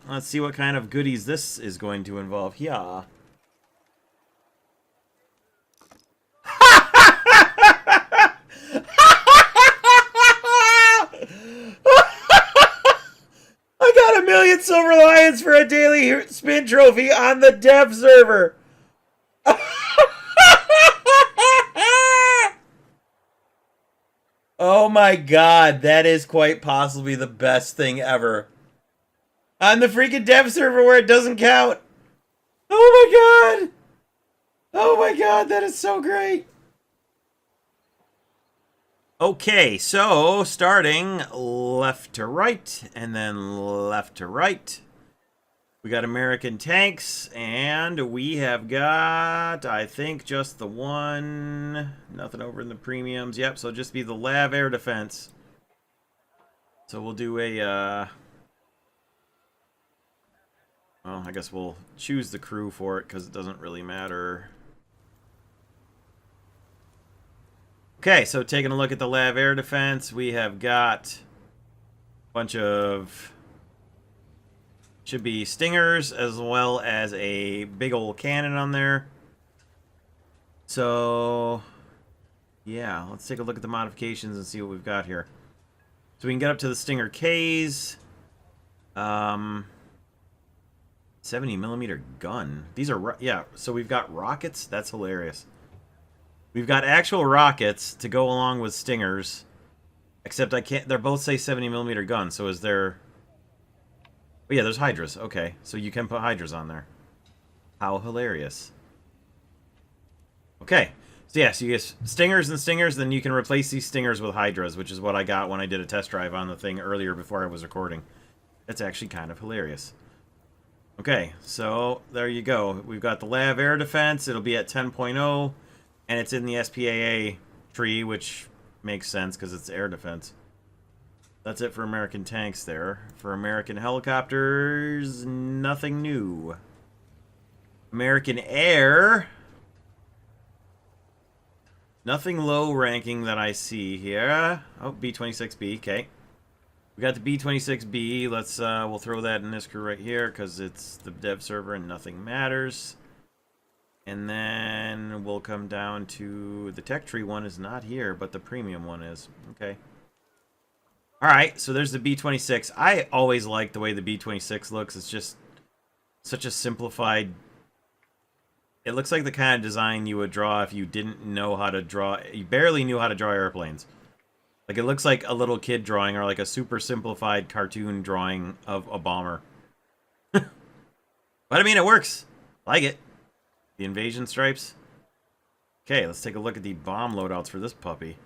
let's see what kind of goodies this is going to involve. Yeah. I got 1,000,000 silver lions for a daily spin trophy on the dev server. Oh my god, that is quite possibly the best thing ever. On the freaking dev server where it doesn't count. Oh my god. Oh my god, that is so great. Okay, so starting left to right and then left to right. We got American tanks, and we have got, I think, just the one. Nothing over in the premiums. Yep, so just be the Lav Air Defense. So we'll do a, well, I guess we'll choose the crew for it, because it doesn't really matter. Okay, so taking a look at the Lav Air Defense, we have got a bunch of... should be stingers as well as a big old cannon on there. So, yeah, let's take a look at the modifications and see what we've got here. So we can get up to the Stinger Ks. 70mm gun. These are, yeah, so we've got rockets. That's hilarious. We've got actual rockets to go along with Stingers. Except I can't, they're both say 70mm guns, so is there... Oh, yeah, there's Hydras. Okay, so you can put Hydras on there. How hilarious. Okay, so yeah, so you get Stingers and Stingers, then you can replace these Stingers with Hydras, which is what I got when I did a test drive on the thing earlier before I was recording. That's actually kind of hilarious. Okay, so there you go. We've got the Lav Air Defense. It'll be at 10.0, and it's in the SPAA tree, which makes sense because it's air defense. That's it for American tanks there. For American helicopters, nothing new. American air. Nothing low ranking that I see here. Oh, B-26B, okay. We got the B-26B. Let's, we'll throw that in this crew right here because it's the dev server and nothing matters. And then we'll come down to the tech tree one is not here, but the premium one is. Okay. Alright, so there's the B-26. I always like the way the B-26 looks. It's just such a simplified... It looks like the kind of design you would draw if you didn't know how to draw... You barely knew how to draw airplanes. Like, it looks like a little kid drawing or like a super simplified cartoon drawing of a bomber. But I mean, it works. Like it. The invasion stripes. Okay, let's take a look at the bomb loadouts for this puppy.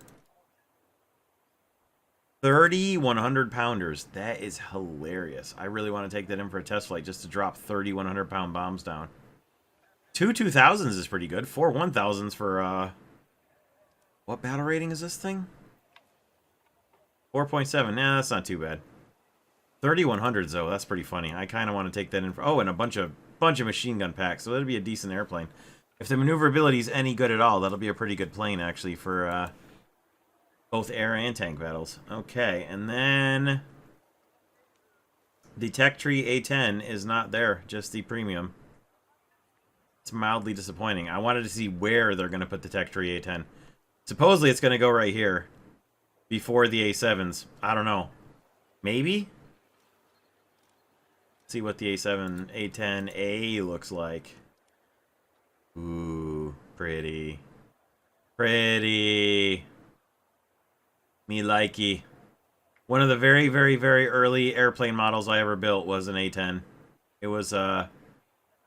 30 100-pounders. That is hilarious. I really want to take that in for a test flight just to drop 30 100-pound bombs down. 2 2000s is pretty good. 4 1000s for, what battle rating is this thing? 4.7. Nah, that's not too bad. 30 100s, though. That's pretty funny. I kind of want to take that in for... Oh, and a bunch of machine gun packs. So that'd be a decent airplane. If the maneuverability is any good at all, that'll be a pretty good plane, actually, for, both air and tank battles. Okay, and then the Tech Tree A10 is not there, just the premium. It's mildly disappointing. I wanted to see where they're going to put the Tech Tree A10. Supposedly it's going to go right here before the A7s. I don't know. Maybe? See what the A7, A10A looks like. Ooh, pretty. Pretty. Me likey. One of the very, very, very early airplane models I ever built was an A10. It was the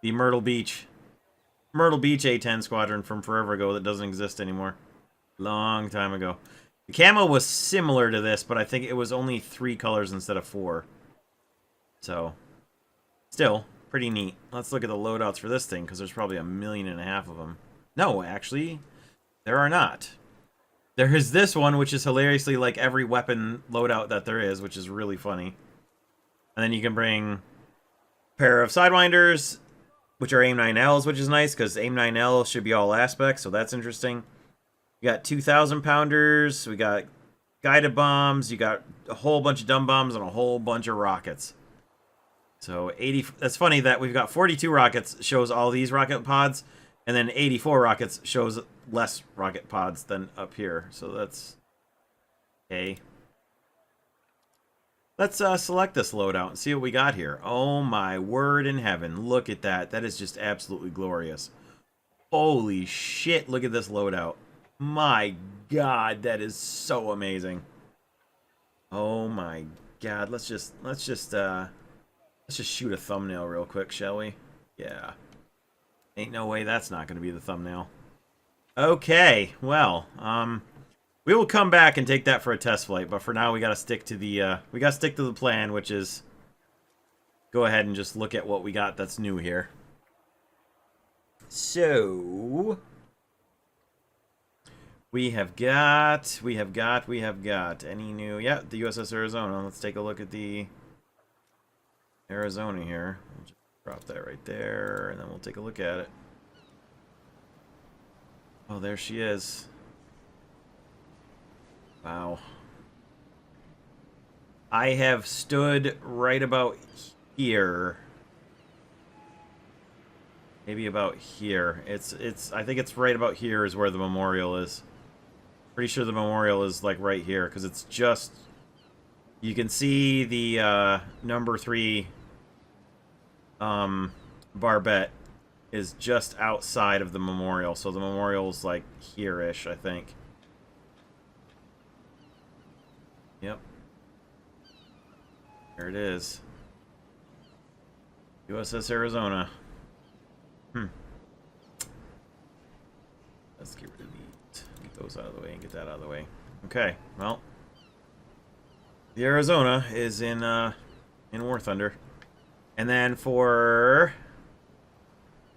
Myrtle Beach A10 squadron from forever ago that doesn't exist anymore. Long time ago. The camo was similar to this, but I think it was only 3 colors instead of 4. So, still, pretty neat. Let's look at the loadouts for this thing, because there's probably 1.5 million of them. No, actually, there are not. There is this one, which is hilariously like every weapon loadout that there is, which is really funny. And then you can bring a pair of Sidewinders, which are AIM-9Ls, which is nice, because AIM-9L should be all aspects, so that's interesting. You got 2,000-pounders, we got guided bombs, you got a whole bunch of dumb bombs, and a whole bunch of rockets. So 80. That's funny that we've got 42 rockets shows all these rocket pods, and then 84 rockets shows less rocket pods than up here. So that's okay. Let's select this loadout and see what we got here. Oh my word in heaven. Look at that. That is just absolutely glorious. Holy shit, look at this loadout. My god, that is so amazing. Oh my god, let's just shoot a thumbnail real quick, shall we? Yeah. Ain't no way that's not going to be the thumbnail. Okay, well, we will come back and take that for a test flight, but for now we got to stick to the plan, which is go ahead and just look at what we got that's new here. So we have got any new, yeah, the U.S.S. Arizona. Let's take a look at the Arizona here. We'll just drop that right there, and then we'll take a look at it. Oh, there she is. Wow. I have stood right about here. Maybe about here. I think it's right about here is where the memorial is. Pretty sure the memorial is like right here, because it's just, you can see the number 3 barbette is just outside of the memorial, so the memorial's like here-ish, I think. Yep. There it is. U.S.S. Arizona. Let's get rid of these. Get those out of the way and get that out of the way. Okay, well. The Arizona is in War Thunder. And then for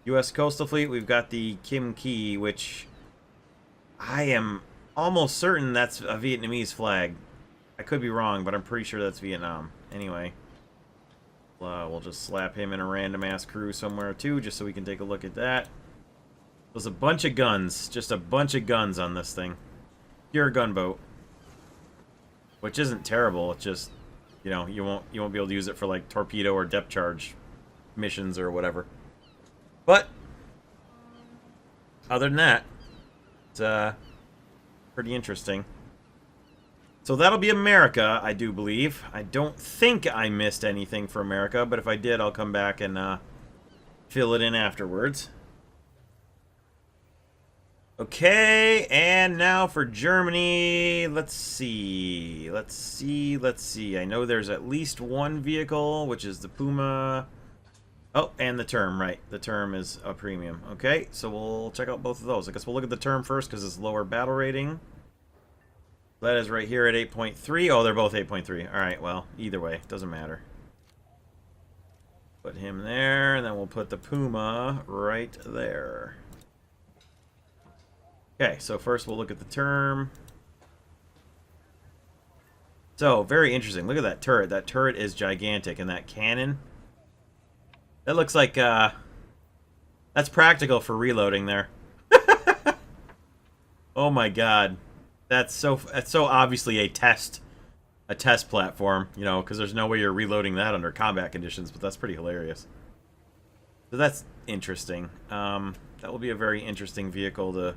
U.S. Coastal Fleet, we've got the Kim Key, which I am almost certain that's a Vietnamese flag. I could be wrong, but I'm pretty sure that's Vietnam. Anyway, we'll just slap him in a random-ass crew somewhere, too, just so we can take a look at that. There's a bunch of guns. Just a bunch of guns on this thing. Pure gunboat. Which isn't terrible. It's just, you know, you won't be able to use it for, like, torpedo or depth charge missions or whatever. But, other than that, it's pretty interesting. So that'll be America, I do believe. I don't think I missed anything for America, but if I did, I'll come back and fill it in afterwards. Okay, and now for Germany. Let's see. I know there's at least one vehicle, which is the Puma. Oh, and the Term, right. The Term is a premium. Okay, so we'll check out both of those. I guess we'll look at the Term first because it's lower battle rating. That is right here at 8.3. Oh, they're both 8.3. Alright, well, either way, doesn't matter. Put him there, and then we'll put the Puma right there. Okay, so first we'll look at the Term. So, very interesting. Look at that turret. That turret is gigantic, and that cannon. That looks like, that's practical for reloading there. Oh my god. That's so obviously a test platform, you know, because there's no way you're reloading that under combat conditions, but that's pretty hilarious. So that's interesting. That will be a very interesting vehicle to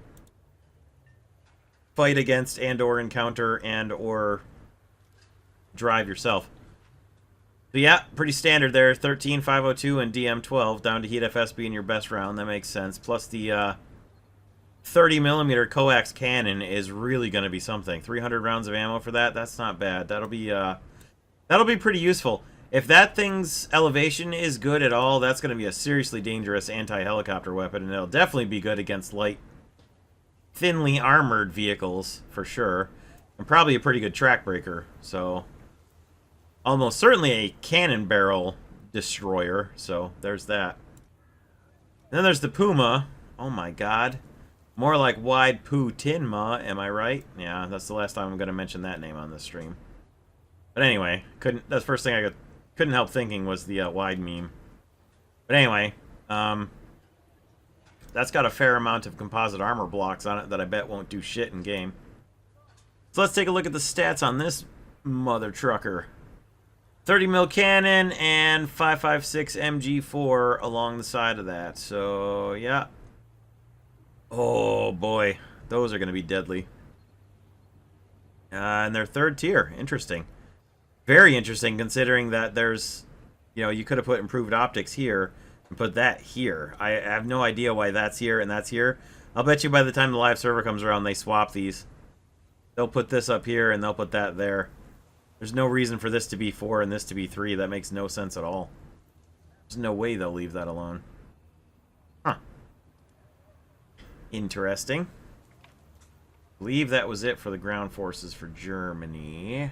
fight against and or encounter and or drive yourself. So yeah, pretty standard there. 13,502 and DM12 down to Heat FS being your best round. That makes sense. Plus the 30mm coax cannon is really going to be something. 300 rounds of ammo for that. That's not bad. That'll be pretty useful. If that thing's elevation is good at all, that's going to be a seriously dangerous anti-helicopter weapon, and it'll definitely be good against light, thinly armored vehicles for sure, and probably a pretty good track breaker. So almost certainly a cannon barrel destroyer. So there's that. And then there's the Puma. Oh my god. More like Wide Poo Tin Ma, am I right? Yeah, that's the last time I'm going to mention that name on this stream. But anyway, that's the first thing I couldn't help thinking was the wide meme. But anyway, that's got a fair amount of composite armor blocks on it that I bet won't do shit in game. So let's take a look at the stats on this mother trucker. 30 mil cannon and 5.56 MG4 along the side of that. So, yeah. Oh, boy. Those are going to be deadly. And they're third tier. Interesting. Very interesting, considering that there's... You know, you could have put improved optics here and put that here. I have no idea why that's here and that's here. I'll bet you by the time the live server comes around, they swap these. They'll put this up here and they'll put that there. There's no reason for this to be 4 and this to be 3. That makes no sense at all. There's no way they'll leave that alone. Huh. Interesting. I believe that was it for the ground forces for Germany.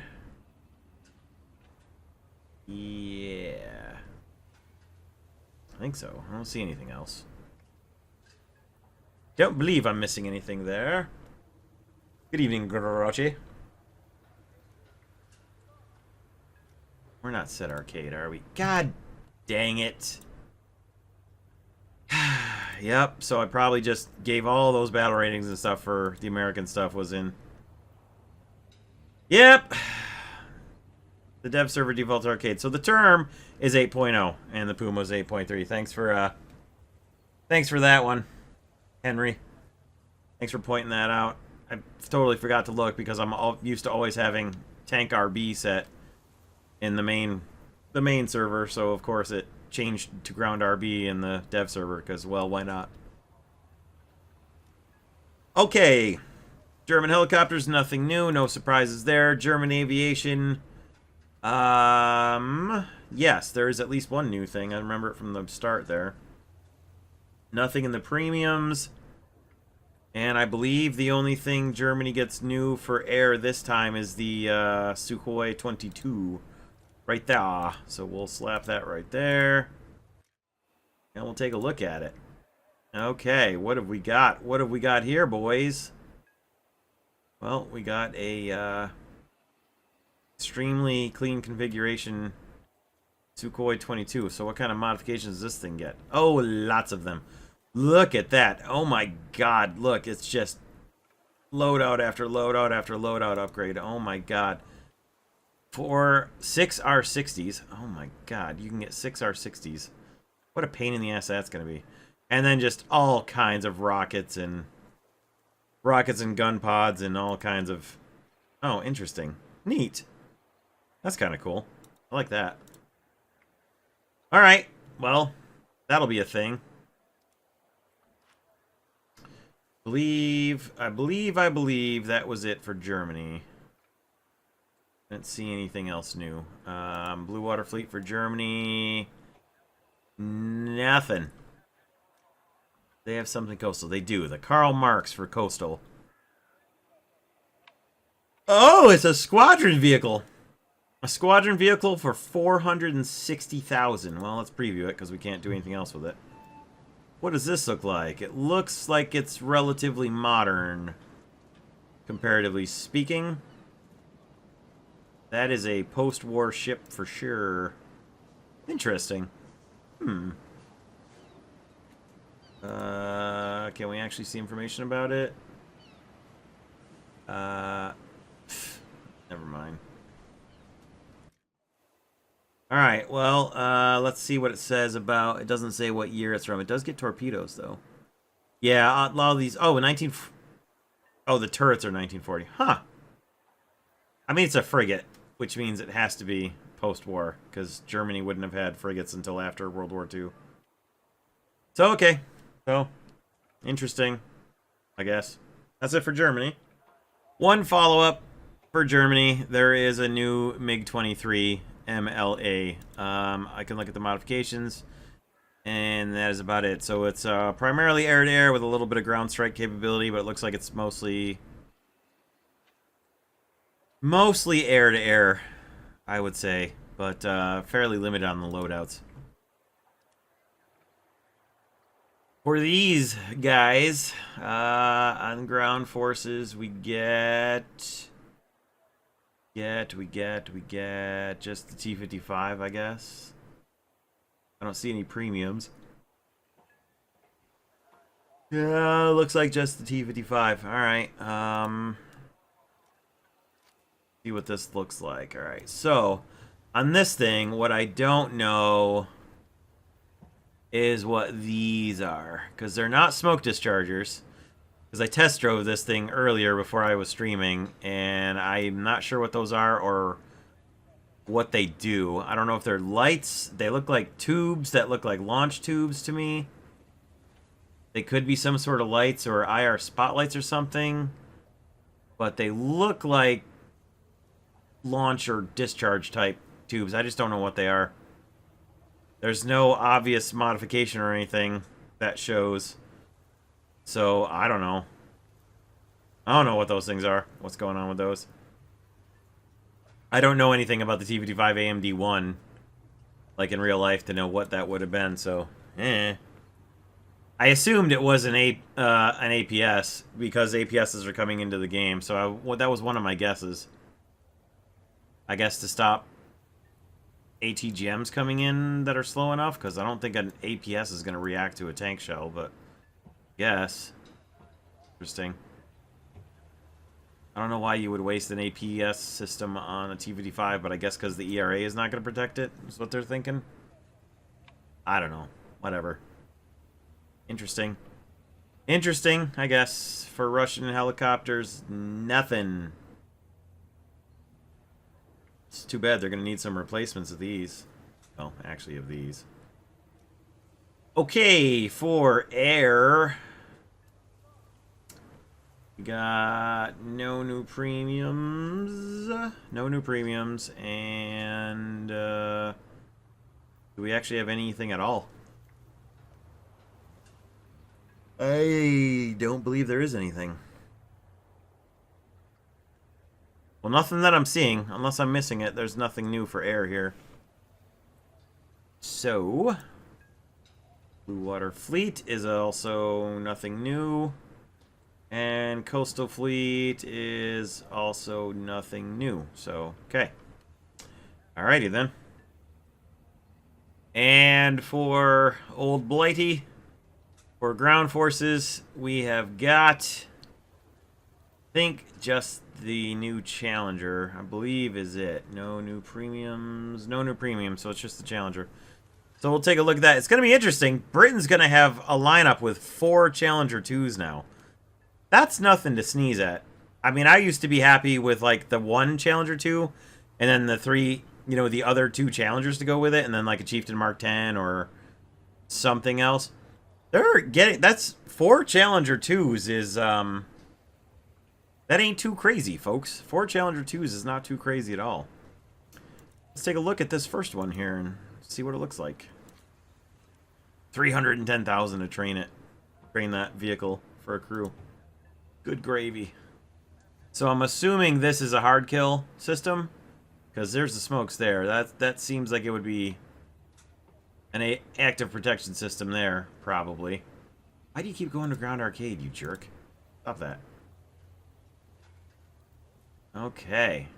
Yeah. I think so. I don't see anything else. Don't believe I'm missing anything there. Good evening, Grouchy. We're not set arcade, are we? God dang it. Yep, so I probably just gave all those battle ratings and stuff for the American stuff was in. Yep. The dev server defaults arcade. So the term is 8.0 and the Puma is 8.3. Thanks for that one, Henry. Thanks for pointing that out. I totally forgot to look because I'm used to always having Tank RB set in the main server, so of course it changed to ground RB in the dev server because, well, why not? Okay, German helicopters, nothing new, no surprises there. German aviation, yes, there is at least one new thing. I remember it from the start there. Nothing in the premiums. And I believe the only thing Germany gets new for air this time is the Sukhoi 22. Right there. So we'll slap that right there. And we'll take a look at it. Okay, what have we got? What have we got here, boys? Well, we got a extremely clean configuration Sukhoi 22. So what kind of modifications does this thing get? Oh, lots of them. Look at that. Oh my god, look, it's just loadout after loadout after loadout upgrade. Oh my god. For 6 R60s, oh my god, you can get 6 R60s. What a pain in the ass that's going to be. And then just all kinds of rockets and gun pods and all kinds of... Oh, interesting. Neat. That's kind of cool. I like that. Alright, well, that'll be a thing. I believe that was it for Germany. Didn't see anything else new. Blue Water Fleet for Germany. Nothing. They have something coastal. They do. The Karl Marx for coastal. Oh, it's a squadron vehicle. A squadron vehicle for 460,000. Well, let's preview it because we can't do anything else with it. What does this look like? It looks like it's relatively modern, comparatively speaking. That is a post-war ship for sure. Interesting. Can we actually see information about it? Never mind. Alright, well, let's see what it says about... It doesn't say what year it's from. It does get torpedoes, though. Yeah, a lot of these... Oh, Oh, the turrets are 1940. Huh. I mean, it's a frigate, which means it has to be post-war, because Germany wouldn't have had frigates until after World War II. So, okay. So, interesting, I guess. That's it for Germany. One follow-up for Germany. There is a new MiG-23 MLA. I can look at the modifications, and that is about it. So it's primarily air-to-air with a little bit of ground strike capability, but it looks like it's mostly air-to-air, I would say, but fairly limited on the loadouts. For these guys, on ground forces, we get just the T-55, I guess. I don't see any premiums. Yeah, looks like just the T-55. Alright, see what this looks like. Alright, so On this thing, what I don't know is what these are. Because they're not smoke dischargers. Because I test drove this thing earlier before I was streaming, and I'm not sure what those are or what they do. I don't know if they're lights. They look like tubes that look like launch tubes to me. They could be some sort of lights or IR spotlights or something. But they look like launch or discharge type tubes. I just don't know what they are. There's no obvious modification or anything that shows. So, I don't know. I don't know what those things are. What's going on with those? I don't know anything about the T55 AMD1, like in real life, to know what that would have been, so, I assumed it was an APS, because APSs are coming into the game, so that was one of my guesses. I guess to stop ATGMs coming in that are slow enough, because I don't think an APS is going to react to a tank shell, but yes. Interesting. I don't know why you would waste an APS system on a T55, but I guess because the ERA is not going to protect it, is what they're thinking. I don't know. Whatever. Interesting. Interesting, I guess. For Russian helicopters, nothing. It's too bad. They're going to need some replacements of these. Well, actually of these. Okay, for air... We got no new premiums. No new premiums. And, do we actually have anything at all? I don't believe there is anything. Well, nothing that I'm seeing. Unless I'm missing it, there's nothing new for air here. So, Blue Water Fleet is also nothing new. And Coastal Fleet is also nothing new. So, okay. Alrighty then. And for Old Blighty, for ground forces, we have got, I think, just the new Challenger, I believe is it. No new premiums. No new premiums, so it's just the Challenger. So we'll take a look at that. It's going to be interesting. Britain's going to have a lineup with 4 Challenger 2s now. That's nothing to sneeze at. I mean, I used to be happy with, like, the 1 Challenger 2, and then the 3, you know, the other 2 Challengers to go with it, and then, like, a Chieftain Mark 10 or something else. They're getting... That's 4 Challenger 2s is, that ain't too crazy, folks. 4 Challenger 2s is not too crazy at all. Let's take a look at this first one here and see what it looks like. $310,000 to train it. Train that vehicle for a crew. Good gravy. So I'm assuming this is a hard kill system, because there's the smokes there. That seems like it would be an active protection system there, probably. Why do you keep going to ground arcade, you jerk? Stop that. Okay.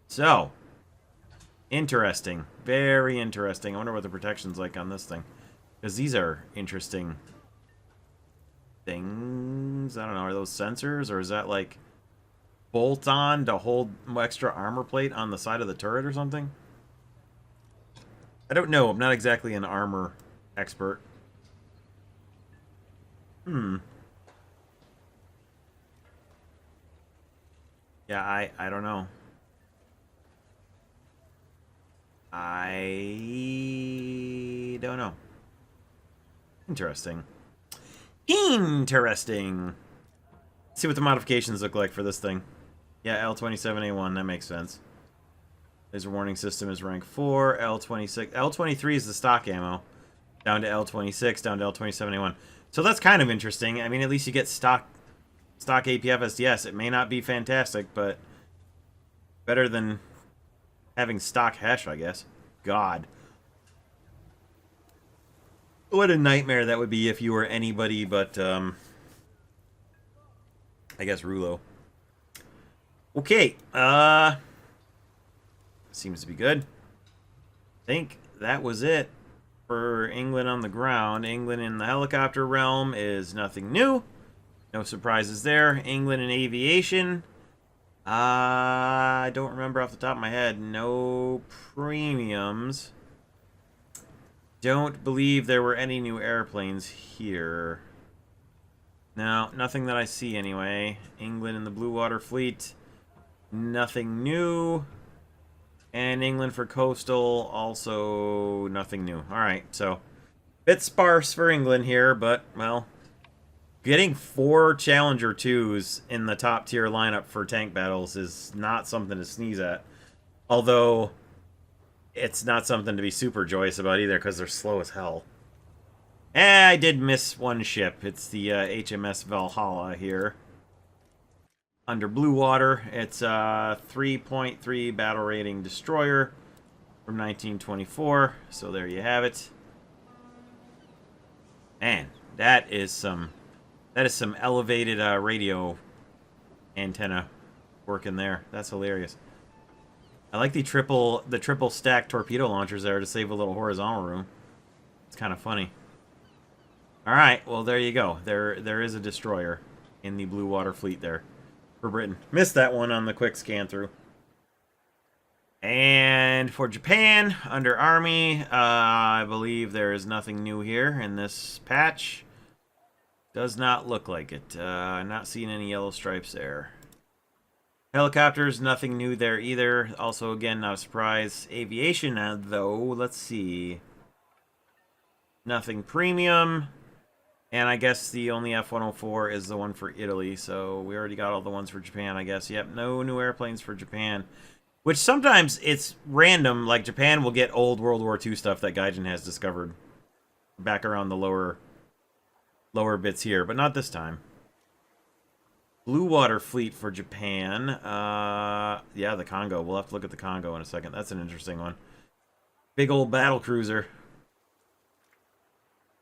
So, interesting. Very interesting. I wonder what the protection's like on this thing, because these are interesting things. I don't know, are those sensors, or is that like bolt on to hold extra armor plate on the side of the turret or something? I don't know. I'm not exactly an armor expert. Yeah, I don't know. I don't know. Interesting. Interesting. Let's see what the modifications look like for this thing. Yeah, L27A1, that makes sense. Laser warning system is rank 4. L26. L23 is the stock ammo. Down to L26, down to L27A1. So that's kind of interesting. I mean, at least you get stock APF SDS. It may not be fantastic, but better than having stock Hesh, I guess. God. What a nightmare that would be if you were anybody but, I guess Rulo. Okay, seems to be good. I think that was it for England on the ground. England in the helicopter realm is nothing new. No surprises there. England in aviation. I don't remember off the top of my head. No premiums. Don't believe there were any new airplanes here. No, nothing that I see anyway. England and the Blue Water Fleet. Nothing new. And England for coastal, also nothing new. Alright, so bit sparse for England here, but, well, getting 4 Challenger 2s in the top tier lineup for tank battles is not something to sneeze at. Although, it's not something to be super joyous about either, because they're slow as hell. I did miss one ship. It's the HMS Valhalla here. Under blue water, it's a 3.3 battle rating destroyer from 1924. So there you have it. Man, that is some elevated radio antenna working there. That's hilarious. I like the triple stack torpedo launchers there to save a little horizontal room. It's kind of funny. All right, well there you go. There is a destroyer in the blue water fleet there. For Britain. Missed that one on the quick scan through. And for Japan, under Army, I believe there is nothing new here in this patch. Does not look like it. Not seeing any yellow stripes there. Helicopters, nothing new there either. Also, again, not a surprise. Aviation, though, let's see. Nothing premium. And I guess the only F-104 is the one for Italy, so we already got all the ones for Japan, I guess. Yep, no new airplanes for Japan. Which sometimes it's random, like Japan will get old World War II stuff that Gaijin has discovered back around the lower bits here, but not this time. Blue Water Fleet for Japan. Yeah, the Congo. We'll have to look at the Congo in a second. That's an interesting one. Big old battle cruiser.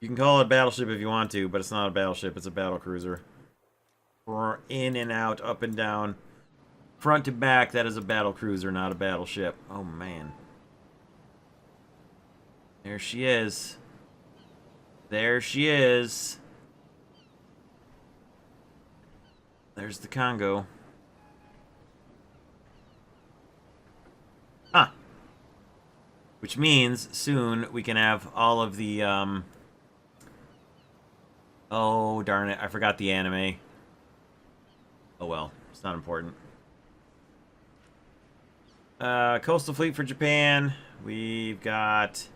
You can call it a battleship if you want to, but it's not a battleship. It's a battle cruiser. In and out, up and down, front to back. That is a battle cruiser, not a battleship. Oh, man. There she is. There she is. There's the Congo. Huh. Which means soon we can have all of the, oh, darn it. I forgot the anime. Oh, well. It's not important. Coastal Fleet for Japan. We've got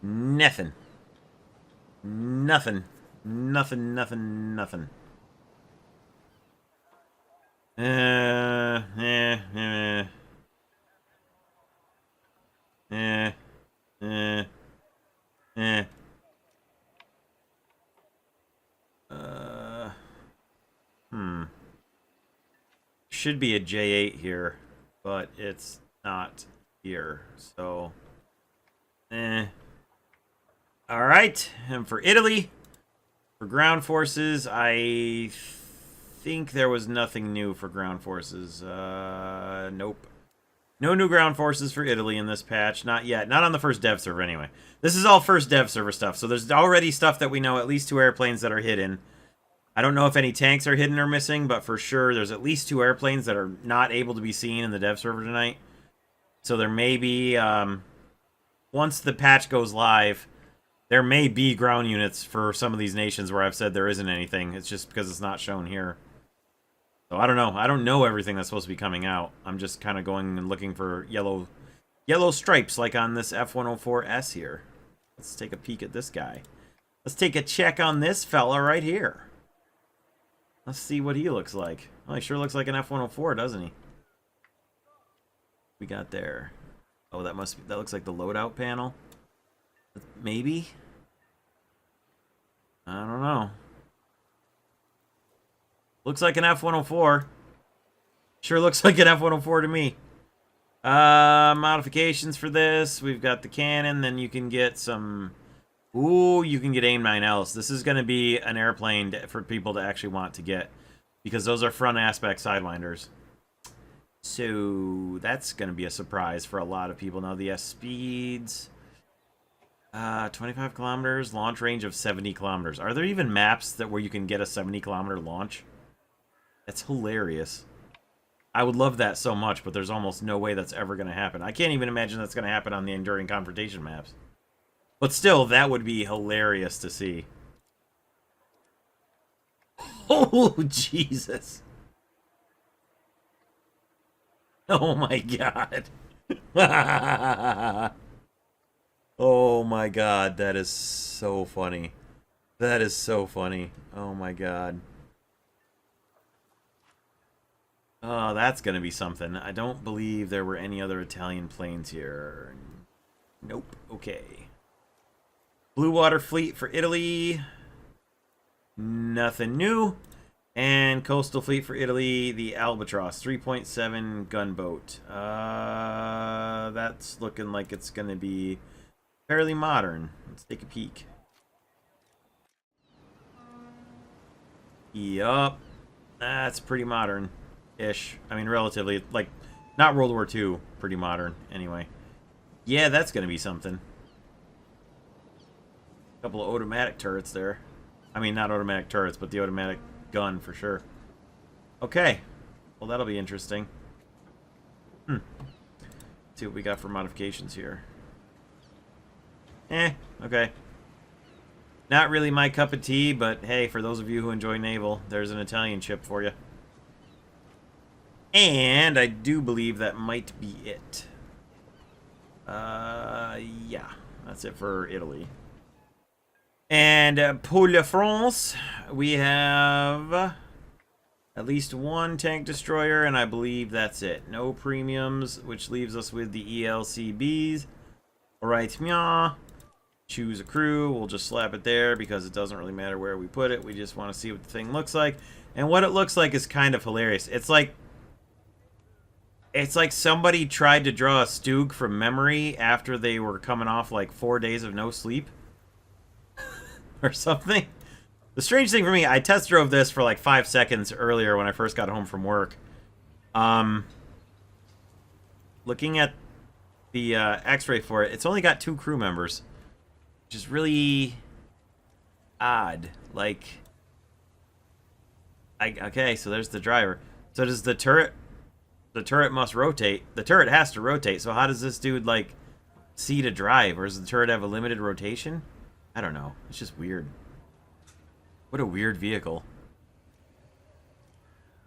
nothing. Nothing. Nothing, nothing, nothing. Should be a J8 here, but it's not here. So, all right. And for Italy, for ground forces, I think there was nothing new for ground forces. Nope. No new ground forces for Italy in this patch. Not yet. Not on the first dev server, anyway. This is all first dev server stuff. So there's already stuff that we know, at least 2 airplanes that are hidden. I don't know if any tanks are hidden or missing, but for sure there's at least 2 airplanes that are not able to be seen in the dev server tonight. So there may be, once the patch goes live, there may be ground units for some of these nations where I've said there isn't anything. It's just because it's not shown here. So I don't know. I don't know everything that's supposed to be coming out. I'm just kind of going and looking for yellow stripes like on this F-104S here. Let's take a peek at this guy. Let's take a check on this fella right here. Let's see what he looks like. Well, he sure looks like an F-104, doesn't he? We got there. Oh, that looks like the loadout panel. Maybe? I don't know. Looks like an F-104. Sure looks like an F-104 to me. Modifications for this. We've got the cannon. Then you can get some... Ooh, you can get AIM-9Ls. This is going to be an airplane for people to actually want to get. Because those are front aspect sidewinders. So, that's going to be a surprise for a lot of people. Now, the S-speeds... 25 kilometers, launch range of 70 kilometers. Are there even maps where you can get a 70-kilometer launch? That's hilarious. I would love that so much, but there's almost no way that's ever going to happen. I can't even imagine that's going to happen on the Enduring Confrontation maps. But still, that would be hilarious to see. Oh, Jesus. Oh, my God. Oh, my God. That is so funny. That is so funny. Oh, my God. Oh, that's going to be something. I don't believe there were any other Italian planes here. Nope. Okay. Blue Water Fleet for Italy. Nothing new. And Coastal Fleet for Italy, the Albatross, 3.7 gunboat. That's looking like it's going to be fairly modern. Let's take a peek. Yup. That's pretty modern-ish. I mean, relatively. Like, not World War II. Pretty modern, anyway. Yeah, that's going to be something. A couple of automatic turrets there. I mean, not automatic turrets, but the automatic gun for sure. Okay. Well, that'll be interesting. Let's see what we got for modifications here. Okay. Not really my cup of tea, but hey, for those of you who enjoy naval, there's an Italian ship for you. And I do believe that might be it. Yeah. That's it for Italy. And pour la France, we have at least one tank destroyer, and I believe that's it. No premiums, which leaves us with the ELCBs. Alright, meow. Choose a crew. We'll just slap it there because it doesn't really matter where we put it. We just want to see what the thing looks like. And what it looks like is kind of hilarious. It's like somebody tried to draw a Stug from memory after they were coming off like 4 days of no sleep. Or something. The strange thing for me, I test drove this for like 5 seconds earlier when I first got home from work. Looking at the X-ray for it, it's only got 2 crew members, which is really odd. Like, okay, so there's the driver. So does the turret? The turret must rotate. The turret has to rotate. So how does this dude like see to drive, or does the turret have a limited rotation? I don't know. It's just weird. What a weird vehicle.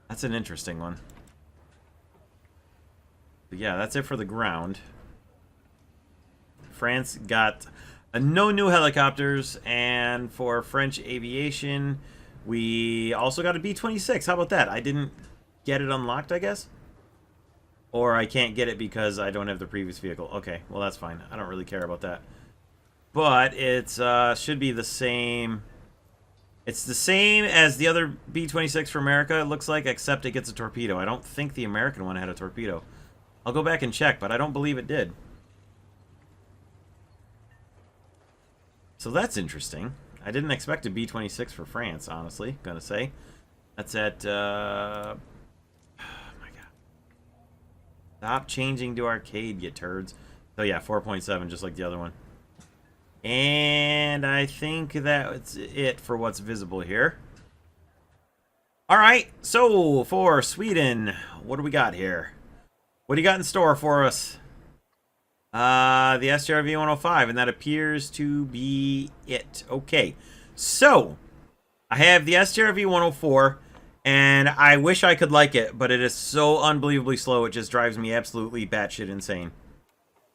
That's an interesting one. But yeah, that's it for the ground. France got no new helicopters, and for French aviation, we also got a B-26. How about that? I didn't get it unlocked, I guess? Or I can't get it because I don't have the previous vehicle. Okay, well that's fine. I don't really care about that. But it's should be the same. It's the same as the other B-26 for America, it looks like, except it gets a torpedo. I don't think the American one had a torpedo. I'll go back and check, but I don't believe it did. So that's interesting. I didn't expect a B-26 for France, honestly, gonna say. That's at, oh my god. Stop changing to arcade, you turds. So yeah, 4.7, just like the other one. And I think that's it for what's visible here. Alright, so for Sweden, what do we got here? What do you got in store for us? The STRV-105, and that appears to be it. Okay, so I have the STRV-104, and I wish I could like it, but it is so unbelievably slow, it just drives me absolutely batshit insane.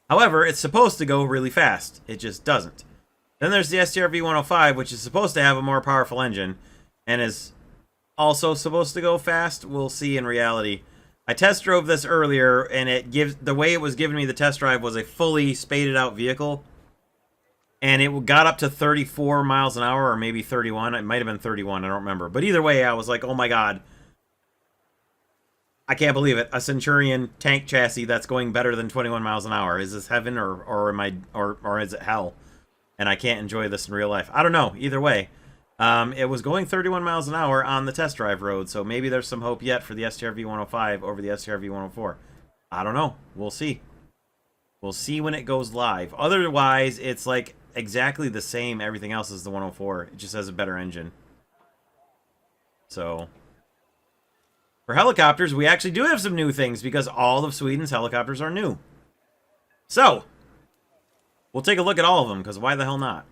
However, it's supposed to go really fast. It just doesn't. Then there's the STRV-105, which is supposed to have a more powerful engine, and is also supposed to go fast. We'll see in reality. I test drove this earlier, and it gives the way it was given me the test drive was a fully spaded out vehicle, and it got up to 34 miles an hour, or maybe 31. It might have been 31. I don't remember. But either way, I was like, oh my god. I can't believe it. A Centurion tank chassis that's going better than 21 miles an hour. Is this heaven or am I or is it hell? And I can't enjoy this in real life. I don't know. Either way. It was going 31 miles an hour on the test drive road, so maybe there's some hope yet for the STRV-105 over the STRV-104. I don't know. We'll see. We'll see when it goes live. Otherwise, it's like exactly the same everything else as the 104. It just has a better engine. So For helicopters, we actually do have some new things because all of Sweden's helicopters are new. So, we'll take a look at all of them because why the hell not?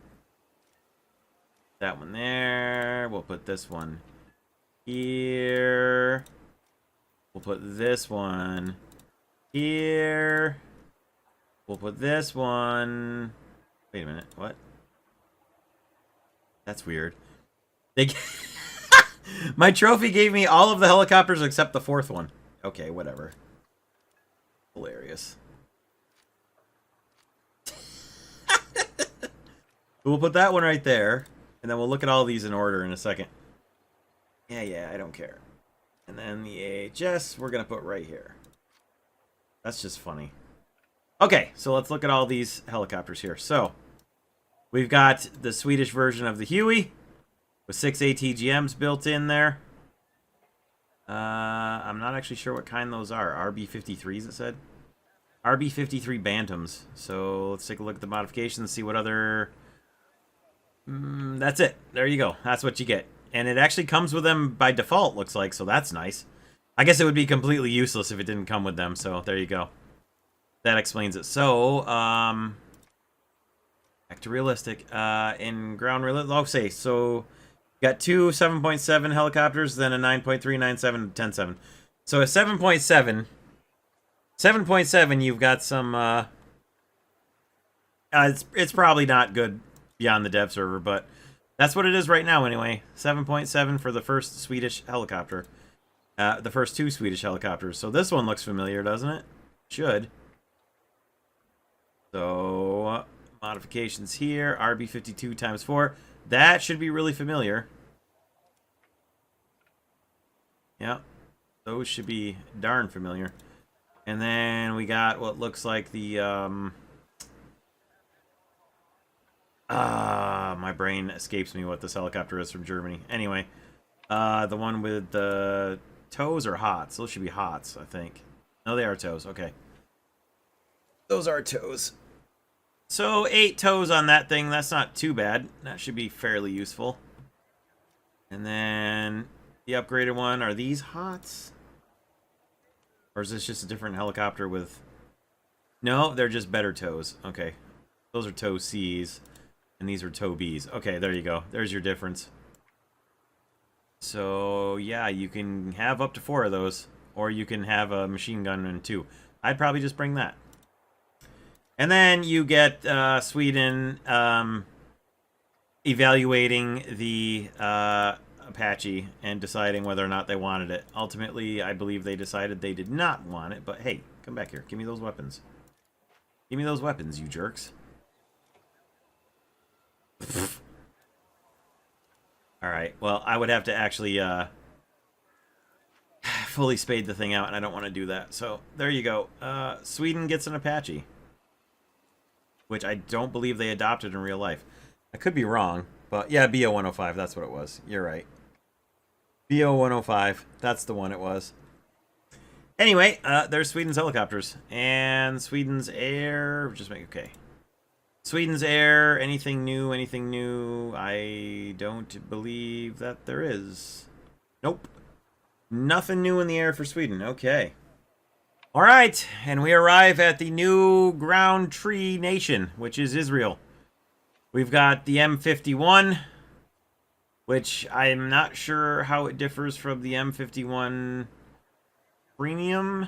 That one there. We'll put this one here. We'll put this one here. We'll put this one... Wait a minute, what? That's weird. They... My trophy gave me all of the helicopters except the fourth one. Okay, whatever. Hilarious. We'll put that one right there. And then we'll look at all these in order in a second. Yeah, I don't care. And then the AHS, we're going to put right here. That's just funny. Okay, so let's look at all these helicopters here. So, we've got the Swedish version of the Huey with 6 ATGMs built in there. I'm not actually sure what kind those are. RB-53s, it said. RB-53 Bantams. So, let's take a look at the modifications, see what other... that's it. There you go. That's what you get. And it actually comes with them by default, looks like, so that's nice. I guess it would be completely useless if it didn't come with them, so there you go. That explains it. So, back to realistic. In ground realistic, I'll say, so, got two 7.7 helicopters, then a 9.3, 9.7, 10.7. So a 7.7, 7.7, you've got some, it's probably not good beyond the dev server, but that's what it is right now anyway. 7.7 for the first Swedish helicopter. The first two Swedish helicopters. So this one looks familiar, doesn't it? Should. So, modifications here. RB52 times 4. That should be really familiar. Yeah. Those should be darn familiar. And then we got what looks like the, my brain escapes me what this helicopter is from Germany. Anyway, the one with the toes or hots? Those should be hots, I think. No, they are toes. Okay. Those are toes. So, 8 toes on that thing. That's not too bad. That should be fairly useful. And then the upgraded one. Are these hots? Or is this just a different helicopter with... No, they're just better toes. Okay. Those are toe C's. And these are toe B's. Okay, there you go. There's your difference. So, yeah, you can have up to 4 of those. Or you can have a machine gun and 2. I'd probably just bring that. And then you get Sweden evaluating the Apache and deciding whether or not they wanted it. Ultimately, I believe they decided they did not want it. But hey, come back here. Give me those weapons. Give me those weapons, you jerks. Alright, well, I would have to actually fully spade the thing out, and I don't want to do that. So, there you go. Sweden gets an Apache. Which I don't believe they adopted in real life. I could be wrong, but yeah, BO-105, that's what it was. You're right. BO-105, that's the one it was. Anyway, there's Sweden's helicopters. And Sweden's air, just make, okay. Sweden's air, anything new, anything new? I don't believe that there is. Nope. Nothing new in the air for Sweden, okay. Alright, and we arrive at the new ground tree nation, which is Israel. We've got the M51, which I'm not sure how it differs from the M51 Premium.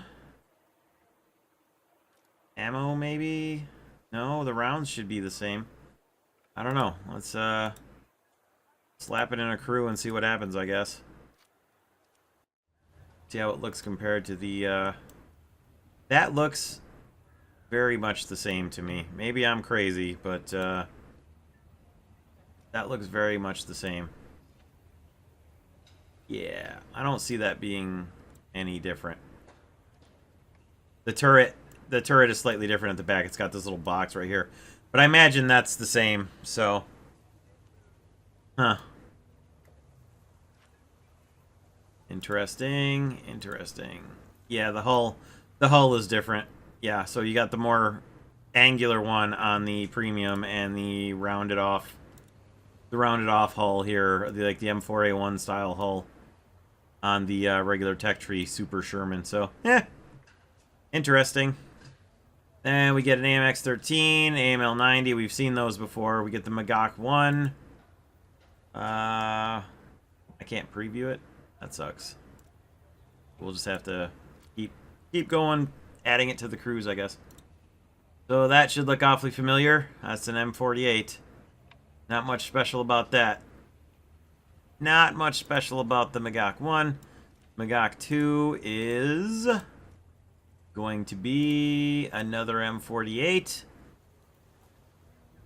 Ammo, maybe? No, the rounds should be the same. I don't know. Let's slap it in a crew and see what happens, I guess. See how it looks compared to the... That looks very much the same to me. Maybe I'm crazy, but that looks very much the same. Yeah, I don't see that being any different. The turret is slightly different at the back. It's got this little box right here. But I imagine that's the same, so... Huh. Interesting, interesting. Yeah, the hull is different. Yeah, so you got the more angular one on the premium and the rounded off hull here, like the M4A1 style hull. on the regular tech tree Super Sherman. So, yeah, interesting. And we get an AMX-13, AML-90. We've seen those before. We get the Magach 1. I can't preview it. That sucks. We'll just have to keep going, adding it to the cruise, I guess. So that should look awfully familiar. That's an M48. Not much special about that. Not much special about the Magach 1. Magach 2 is going to be another M48.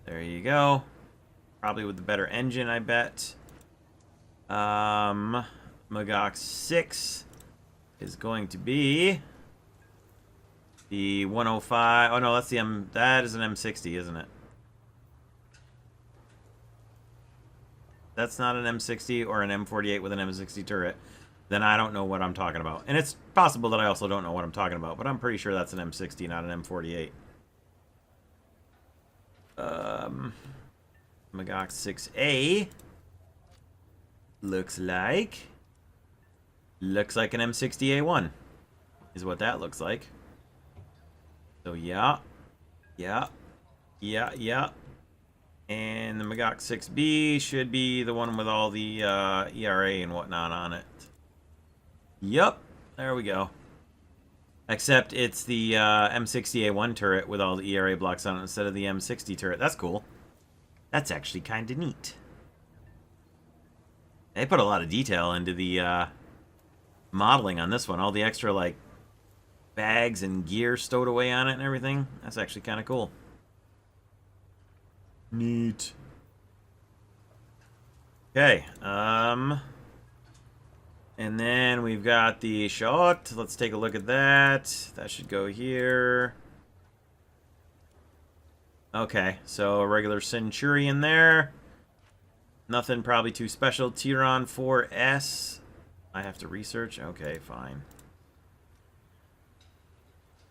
There you go. Probably with the better engine, I bet. Magach 6 is going to be the 105. Oh no, that's the that is an M60, isn't it? That's not an M60 or an M48 with an M60 turret. Then I don't know what I'm talking about. And it's possible that I also don't know what I'm talking about, but I'm pretty sure that's an M60, not an M48. Magach 6A looks like an M60A1 is what that looks like. So yeah. And the Magach 6B should be the one with all the ERA and whatnot on it. Yep, there we go. Except it's the M60A1 turret with all the ERA blocks on it instead of the M60 turret. That's cool. That's actually kind of neat. They put a lot of detail into the modeling on this one. All the extra, like, bags and gear stowed away on it and everything. That's actually kind of cool. Neat. Okay, and then we've got the shot. Let's take a look at that. That should go here. Okay, so a regular Centurion there. Nothing probably too special. Tiron 4S. I have to research? Okay, fine.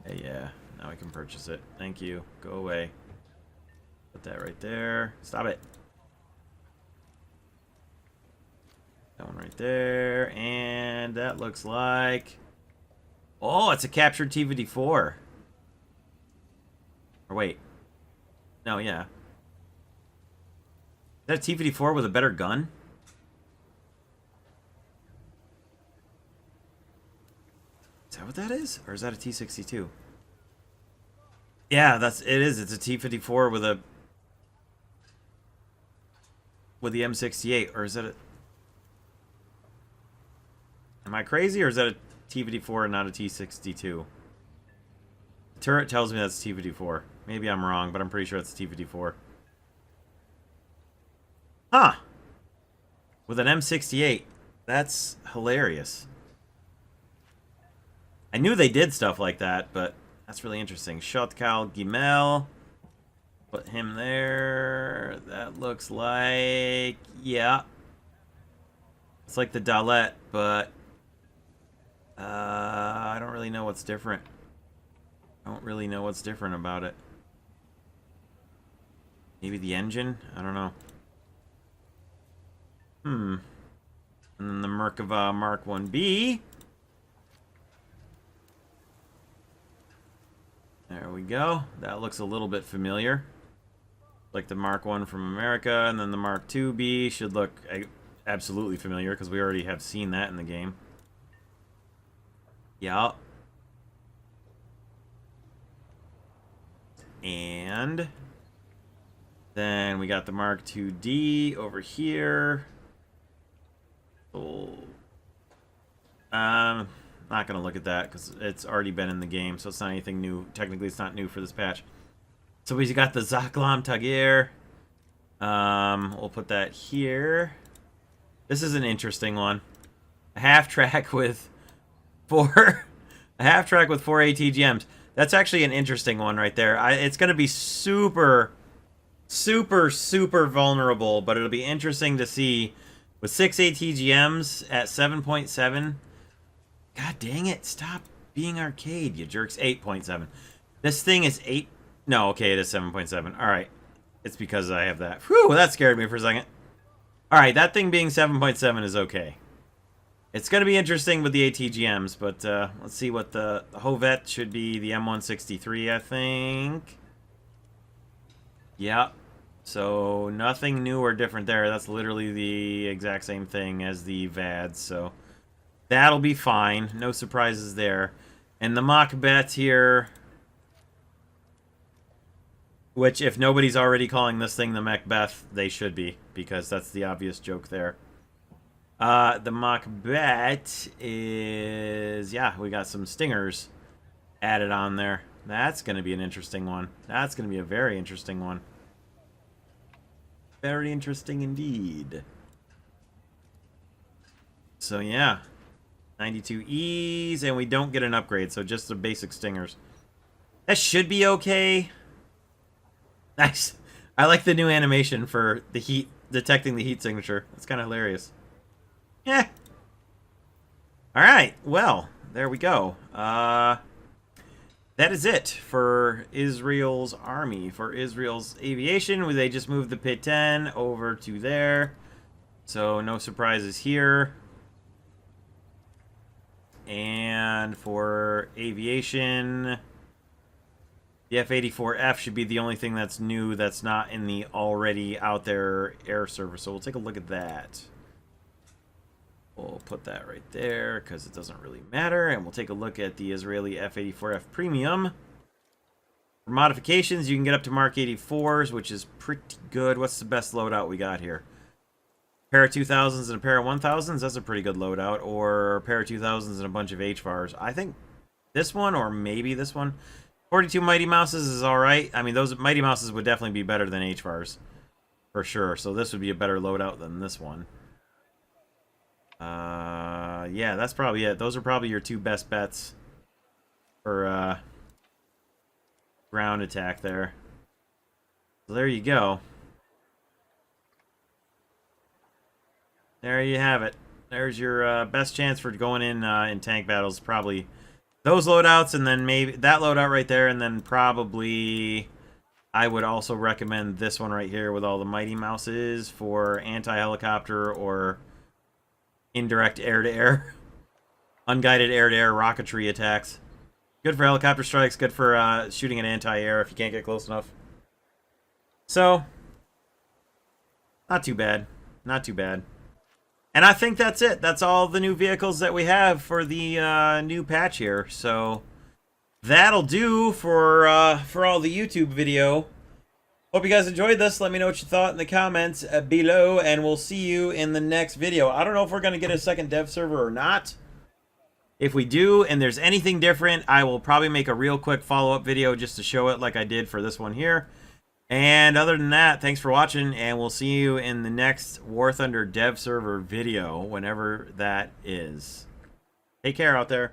Hey, yeah, now I can purchase it. Thank you. Go away. Put that right there. Stop it. That one right there. And that looks like... Oh, it's a captured T-54. Or wait. No, yeah. Is that a T-54 with a better gun? Is that what that is? Or is that a T-62? Yeah, it is. It's a T-54 with the M68. Or is that a... Am I crazy, or is that a T-54 and not a T-62? The turret tells me that's a T-54. Maybe I'm wrong, but I'm pretty sure it's a T-54. Huh. With an M68. That's hilarious. I knew they did stuff like that, but that's really interesting. Shotkal Gimel. Put him there. That looks like... Yeah. It's like the Dalet, but... I don't really know what's different. I don't really know what's different about it. Maybe the engine? I don't know. And then the Merkava Mark 1B. There we go. That looks a little bit familiar. Like the Mark 1 from America, and then the Mark 2B should look absolutely familiar because we already have seen that in the game. Yeah. And then we got the Mark 2D over here. Oh. Not going to look at that because it's already been in the game, so it's not anything new. Technically, it's not new for this patch. So we got the Zaklam Tagir. We'll put that here. This is an interesting one. A half track with four ATGMs. That's actually an interesting one right there. It's going to be super vulnerable, but it'll be interesting to see with 6 ATGMs at 7.7. God dang it! Stop being arcade, you jerks. 8.7. This thing is 8. No, okay, it is 7.7. All right, it's because I have that. Whew, that scared me for a second. All right, that thing being 7.7 is okay. It's going to be interesting with the ATGMs, but let's see what the Hovet should be. The M163, I think. Yeah. So nothing new or different there. That's literally the exact same thing as the VADs, so that'll be fine. No surprises there. And the Macbeth here, which if nobody's already calling this thing the Macbeth, they should be, because that's the obvious joke there. The Macbeth is, yeah, we got some stingers added on there. That's going to be an interesting one. That's going to be a very interesting one. Very interesting indeed. So yeah, 92Es, and we don't get an upgrade, so just the basic stingers. That should be okay. Nice. I like the new animation for the heat, detecting the heat signature. That's kind of hilarious. Yeah. Alright, well, there we go. That is it for Israel's army. For Israel's aviation, they just moved the Pit 10 over to there. So no surprises here. And for aviation, the F-84F should be the only thing that's new that's not in the already out there air server. So we'll take a look at that. We'll put that right there because it doesn't really matter. And we'll take a look at the Israeli F-84F Premium. For modifications, you can get up to Mark 84s, which is pretty good. What's the best loadout we got here? A pair of 2000s and a pair of 1000s? That's a pretty good loadout. Or a pair of 2000s and a bunch of HVARs. I think this one or maybe this one. 42 Mighty Mouses is alright. I mean, those Mighty Mouses would definitely be better than HVARs. For sure. So this would be a better loadout than this one. Yeah, that's probably it. Those are probably your two best bets for ground attack there. So there you go. There you have it. There's your best chance for going in tank battles. Probably those loadouts, and then maybe that loadout right there, and then probably I would also recommend this one right here with all the Mighty Mouses for anti-helicopter or indirect air-to-air, unguided air-to-air rocketry attacks. Good for helicopter strikes, good for shooting an anti-air if you can't get close enough. So, not too bad. Not too bad. And I think that's it. That's all the new vehicles that we have for the new patch here. So, that'll do for all the YouTube video. Hope you guys enjoyed this. Let me know what you thought in the comments below, and we'll see you in the next video. I don't know if we're going to get a second dev server or not. If we do, and there's anything different, I will probably make a real quick follow-up video just to show it like I did for this one here. And other than that, thanks for watching, and we'll see you in the next War Thunder dev server video, whenever that is. Take care out there.